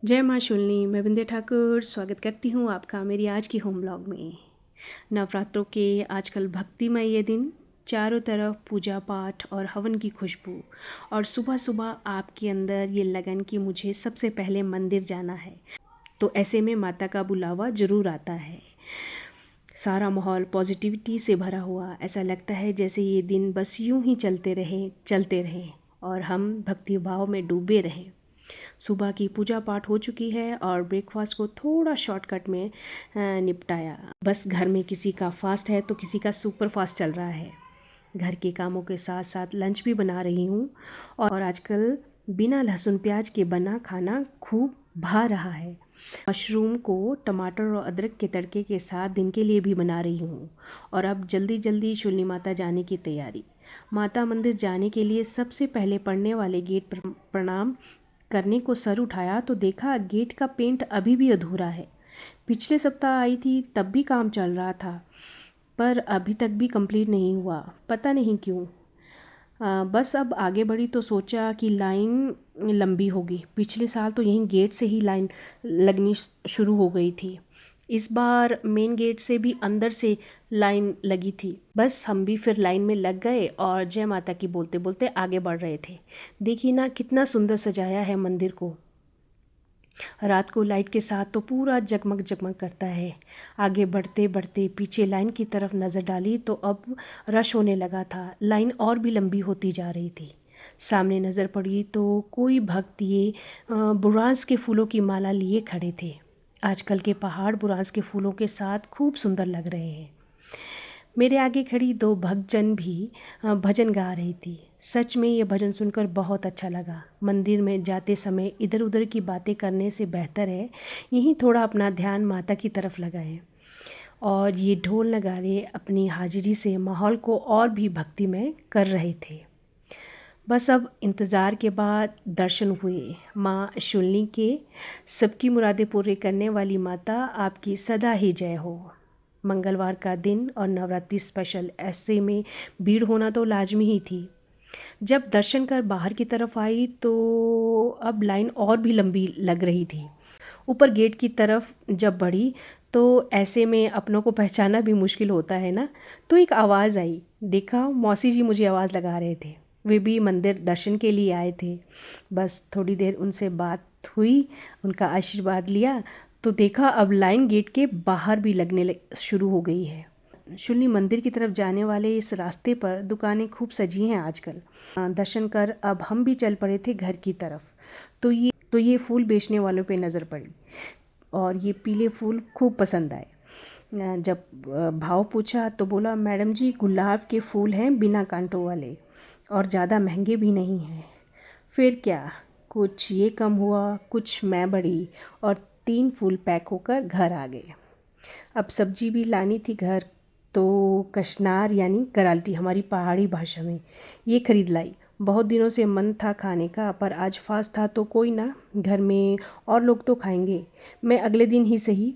जय माँ शूलिनी। मैं बिंदे ठाकुर स्वागत करती हूँ आपका मेरी आज की होम ब्लॉग में। नवरात्रों के आजकल भक्तिमय ये दिन, चारों तरफ पूजा पाठ और हवन की खुशबू, और सुबह सुबह आपके अंदर ये लगन कि मुझे सबसे पहले मंदिर जाना है। तो ऐसे में माता का बुलावा ज़रूर आता है। सारा माहौल पॉजिटिविटी से भरा हुआ, ऐसा लगता है जैसे ये दिन बस यूं ही चलते रहें और हम भक्ति भाव में डूबे रहें। सुबह की पूजा पाठ हो चुकी है और ब्रेकफास्ट को थोड़ा शॉर्टकट में निपटाया। बस घर में किसी का फास्ट है तो किसी का सुपर फास्ट चल रहा है। घर के कामों के साथ साथ लंच भी बना रही हूँ और आजकल बिना लहसुन प्याज के बना खाना खूब भा रहा है। मशरूम को टमाटर और अदरक के तड़के के साथ दिन के लिए भी बना रही हूँ। और अब जल्दी जल्दी शूलिनी माता जाने की तैयारी। माता मंदिर जाने के लिए सबसे पहले पड़ने वाले गेट पर प्रणाम करने को सर उठाया तो देखा गेट का पेंट अभी भी अधूरा है। पिछले सप्ताह आई थी तब भी काम चल रहा था, पर अभी तक भी कंप्लीट नहीं हुआ, पता नहीं क्यों। बस अब आगे बढ़ी तो सोचा कि लाइन लंबी होगी। पिछले साल तो यहीं गेट से ही लाइन लगनी शुरू हो गई थी। इस बार मेन गेट से भी अंदर से लाइन लगी थी। बस हम भी फिर लाइन में लग गए और जय माता की बोलते बोलते आगे बढ़ रहे थे। देखिए ना कितना सुंदर सजाया है मंदिर को। रात को लाइट के साथ तो पूरा जगमग जगमग करता है। आगे बढ़ते बढ़ते पीछे लाइन की तरफ नज़र डाली तो अब रश होने लगा था। लाइन और भी लंबी होती जा रही थी। सामने नज़र पड़ी तो कोई भक्त ये बुरांस के फूलों की माला लिए खड़े थे। आजकल के पहाड़ बुरांस के फूलों के साथ खूब सुंदर लग रहे हैं। मेरे आगे खड़ी दो भक्तजन भी भजन गा रही थी। सच में ये भजन सुनकर बहुत अच्छा लगा। मंदिर में जाते समय इधर उधर की बातें करने से बेहतर है यहीं थोड़ा अपना ध्यान माता की तरफ लगाएं। और ये ढोल नगाड़े अपनी हाजिरी से माहौल को और भी भक्तिमय कर रहे थे। बस अब इंतज़ार के बाद दर्शन हुए। माँ शूलिनी के सबकी मुरादें पूरी करने वाली माता, आपकी सदा ही जय हो। मंगलवार का दिन और नवरात्रि स्पेशल, ऐसे में भीड़ होना तो लाजमी ही थी। जब दर्शन कर बाहर की तरफ आई तो अब लाइन और भी लंबी लग रही थी। ऊपर गेट की तरफ जब बढ़ी तो ऐसे में अपनों को पहचाना भी मुश्किल होता है ना। तो एक आवाज़ आई, देखा मौसी जी मुझे आवाज़ लगा रहे थे। वे भी मंदिर दर्शन के लिए आए थे। बस थोड़ी देर उनसे बात हुई, उनका आशीर्वाद लिया तो देखा अब लाइन गेट के बाहर भी लगने शुरू हो गई है। शूलिनी मंदिर की तरफ जाने वाले इस रास्ते पर दुकानें खूब सजी हैं आजकल। दर्शन कर अब हम भी चल पड़े थे घर की तरफ। तो ये फूल बेचने वालों पे नज़र पड़ी और ये पीले फूल खूब पसंद आए। जब भाव पूछा तो बोला, मैडम जी गुलाब के फूल हैं बिना कांटों वाले और ज़्यादा महंगे भी नहीं हैं। फिर क्या, कुछ ये कम हुआ, कुछ मैं बढ़ी और 3 फूल पैक होकर घर आ गए। अब सब्जी भी लानी थी घर, तो कशनार यानी कराल्टी हमारी पहाड़ी भाषा में, ये खरीद लाई। बहुत दिनों से मन था खाने का, पर आज फास्ट था तो कोई ना, घर में और लोग तो खाएंगे, मैं अगले दिन ही सही।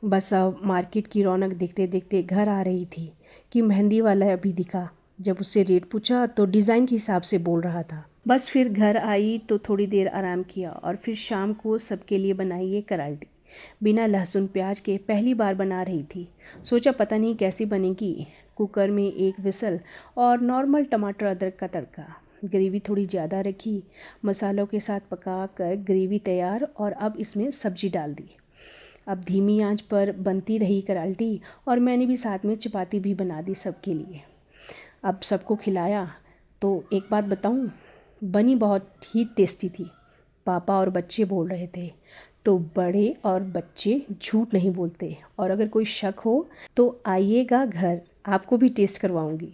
बस अब मार्केट की रौनक देखते देखते घर आ रही थी कि मेहंदी वाला अभी दिखा। जब उससे रेट पूछा तो डिज़ाइन के हिसाब से बोल रहा था। बस फिर घर आई तो थोड़ी देर आराम किया और फिर शाम को सबके लिए बनाई ये कराल्टी। बिना लहसुन प्याज के पहली बार बना रही थी। सोचा पता नहीं कैसी बनेगी। कुकर में 1 विसल और नॉर्मल टमाटर अदरक का तड़का। ग्रेवी थोड़ी ज़्यादा रखी, मसालों के साथ पका कर ग्रेवी तैयार और अब इसमें सब्जी डाल दी। अब धीमी आंच पर बनती रही कराल्टी और मैंने भी साथ में चपाती भी बना दी सबके लिए। अब सबको खिलाया तो एक बात बताऊं, बनी बहुत ही टेस्टी थी। पापा और बच्चे बोल रहे थे। तो बड़े और बच्चे झूठ नहीं बोलते, और अगर कोई शक हो तो आइएगा घर, आपको भी टेस्ट करवाऊंगी।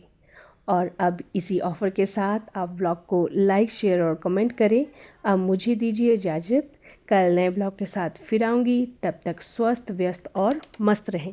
और अब इसी ऑफ़र के साथ आप ब्लॉग को लाइक शेयर और कमेंट करें। अब मुझे दीजिए इजाज़त, कल नए ब्लॉग के साथ फिर आऊँगी। तब तक स्वस्थ व्यस्त और मस्त रहें।